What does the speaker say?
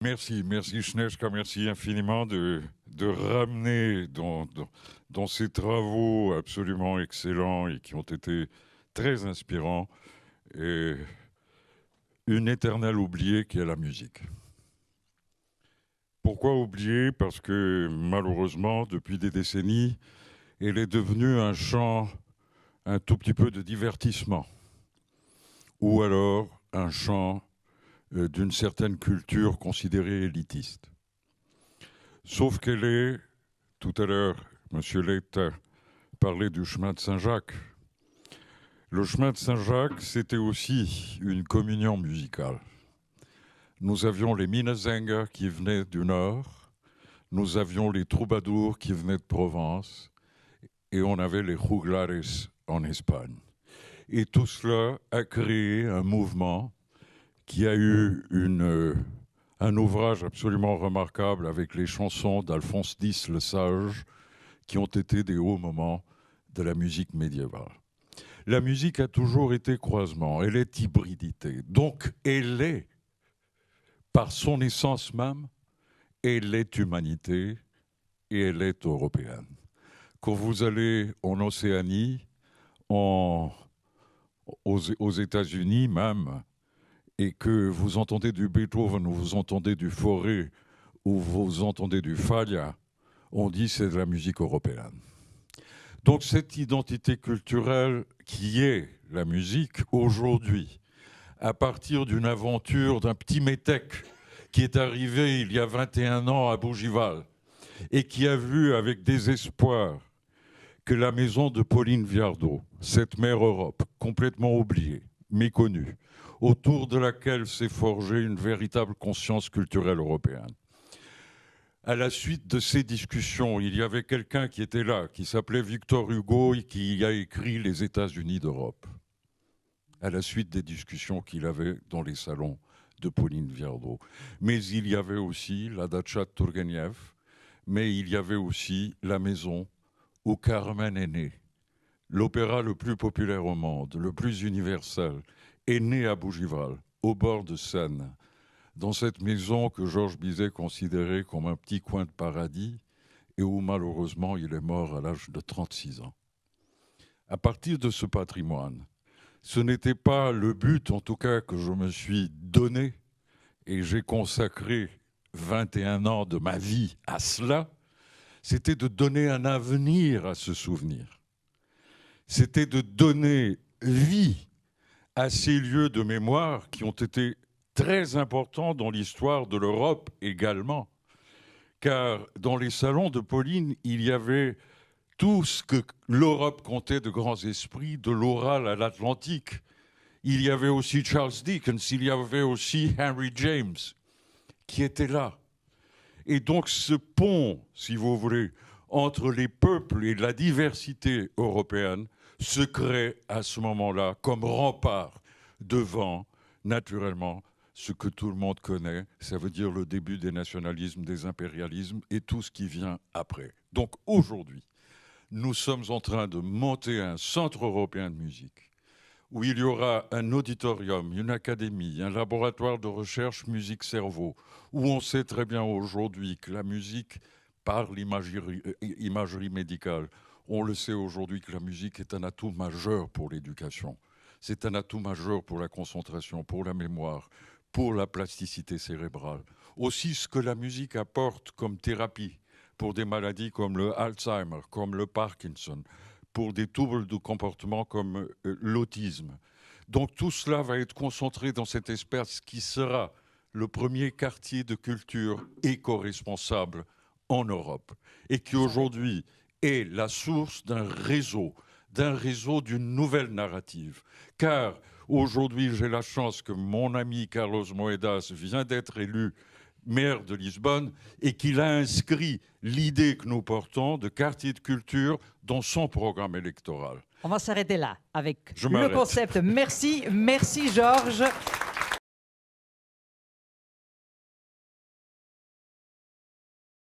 Merci Snežka, merci infiniment de ramener dans ces travaux absolument excellents et qui ont été très inspirants et une éternelle oubliée qui est la musique. Pourquoi oublier? Parce que malheureusement, depuis des décennies, elle est devenue un champ un tout petit peu de divertissement ou alors un champ d'une certaine culture considérée élitiste. Sauf qu'elle est, tout à l'heure, M. Leit parlait du chemin de Saint-Jacques. Le chemin de Saint-Jacques, c'était aussi une communion musicale. Nous avions les Minnesänger qui venaient du Nord, nous avions les troubadours qui venaient de Provence, et on avait les juglares en Espagne. Et tout cela a créé un mouvement qui a eu un ouvrage absolument remarquable avec les chansons d'Alphonse X le Sage, qui ont été des hauts moments de la musique médiévale. La musique a toujours été croisement, elle est hybridité. Donc elle est, par son essence même, elle est humanité et elle est européenne. Quand vous allez en Océanie, aux États-Unis même, et que vous entendez du Beethoven, ou vous entendez du Fauré, ou vous entendez du Falla, on dit c'est de la musique européenne. Donc cette identité culturelle qui est la musique aujourd'hui, à partir d'une aventure d'un petit métèque qui est arrivé il y a 21 ans à Bougival et qui a vu avec désespoir que la maison de Pauline Viardot, cette mère Europe, complètement oubliée, méconnue, autour de laquelle s'est forgée une véritable conscience culturelle européenne. À la suite de ces discussions, il y avait quelqu'un qui était là, qui s'appelait Victor Hugo et qui a écrit Les États-Unis d'Europe. À la suite des discussions qu'il avait dans les salons de Pauline Viardot. Mais il y avait aussi la Dacha de Turgenev, mais il y avait aussi la maison où Carmen est né. L'opéra le plus populaire au monde, le plus universel, est né à Bougival, au bord de Seine, dans cette maison que Georges Bizet considérait comme un petit coin de paradis et où malheureusement il est mort à l'âge de 36 ans. À partir de ce patrimoine, ce n'était pas le but, en tout cas, que je me suis donné, et j'ai consacré 21 ans de ma vie à cela, c'était de donner un avenir à ce souvenir. C'était de donner vie à ces lieux de mémoire qui ont été très importants dans l'histoire de l'Europe également. Car dans les salons de Pauline, il y avait tout ce que l'Europe comptait de grands esprits, de l'oral à l'Atlantique. Il y avait aussi Charles Dickens, il y avait aussi Henry James qui étaient là. Et donc ce pont, si vous voulez, entre les peuples et la diversité européenne se crée à ce moment-là comme rempart devant, naturellement, ce que tout le monde connaît, ça veut dire le début des nationalismes, des impérialismes et tout ce qui vient après. Donc aujourd'hui, nous sommes en train de monter un centre européen de musique où il y aura un auditorium, une académie, un laboratoire de recherche musique-cerveau, où on sait très bien aujourd'hui que la musique, par l'imagerie médicale, on le sait aujourd'hui que la musique est un atout majeur pour l'éducation. C'est un atout majeur pour la concentration, pour la mémoire, pour la plasticité cérébrale. Aussi ce que la musique apporte comme thérapie pour des maladies comme le Alzheimer, comme le Parkinson, pour des troubles de comportement comme l'autisme. Donc tout cela va être concentré dans cet espace qui sera le premier quartier de culture éco-responsable en Europe et qui aujourd'hui est la source d'un réseau d'une nouvelle narrative. Car aujourd'hui, j'ai la chance que mon ami Carlos Moedas vient d'être élu maire de Lisbonne et qu'il a inscrit l'idée que nous portons de quartier de culture dans son programme électoral. On va s'arrêter là avec le concept. Merci Georges.